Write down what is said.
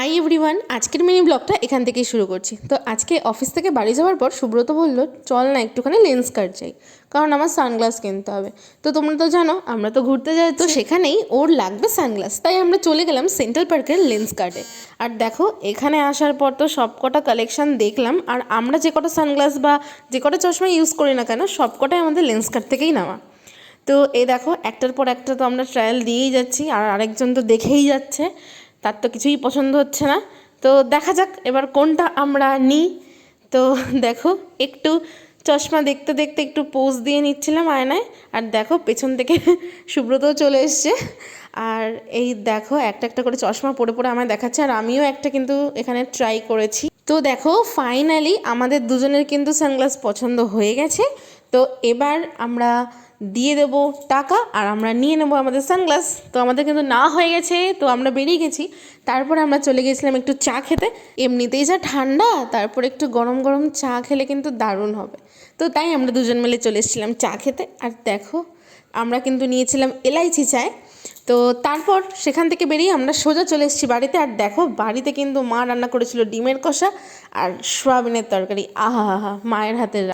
Hi everyone, আজকের mini ব্লগটা এখান থেকেই শুরু করছি। তো আজকে অফিস থেকে বাড়ি যাওয়ার পর সুব্রত বলল চল না একটুখানি লেন্স কার্ট যাই, কারণ আমার সানগ্লাস কিনতে হবে। তো তোমরা তো জানো আমরা তো ঘুরতে যাই, তো সেখানেই ওর লাগবে সানগ্লাস, তাই আমরা চলে গেলাম সেন্ট্রাল পার্কের লেন্স কার্টে। আর দেখো এখানে আসার পর তো সব কটা কালেকশান দেখলাম, আর আমরা যে কটা সানগ্লাস বা যে কটা চশমা ইউজ করি না কেন সব কটাই আমাদের লেন্স কার্ট থেকেই নেওয়া। তো এই দেখো একটার পর একটা তো আমরা ট্রায়াল দিয়েই যাচ্ছি, আর আরেকজন তো দেখেই যাচ্ছে, তার তো কিছুই পছন্দ হচ্ছে না। তো দেখা যাক এবার কোনটা আমরা নিই। তো দেখো একটু চশমা দেখতে দেখতে একটু পোজ দিয়ে নিচ্ছিলাম আয়নায়, আর দেখো পেছন থেকে সুব্রতও চলে এসছে। আর এই দেখো একটা একটা করে চশমা পরে পরে আমায় দেখাচ্ছে, আর আমিও একটা কিন্তু এখানে ট্রাই করেছি। তো দেখো ফাইনালি আমাদের দুজনের কিন্তু সানগ্লাস পছন্দ হয়ে গেছে। তো এবার আমরা দিয়ে দেবো টাকা আর আমরা নিয়ে নেবো আমাদের সানগ্লাস। তো আমাদের কিন্তু না হয়ে গেছে, তো আমরা বেরিয়ে গেছি। তারপরে আমরা চলে গেছিলাম একটু চা খেতে। এমনিতেই যা ঠান্ডা, তারপর একটু গরম গরম চা খেলে কিন্তু দারুণ হবে। তো তাই আমরা দুজন মিলে চলে এসেছিলাম চা খেতে। আর দেখো আমরা কিন্তু নিয়েছিলাম এলাইচি চায়। তো তারপর সেখান থেকে বেরিয়ে আমরা সোজা চলে এসেছি বাড়িতে। আর দেখো বাড়িতে কিন্তু মা রান্না করেছিল ডিমের কষা আর সয়াবিনের তরকারি। আহা হা হা, মায়ের হাতের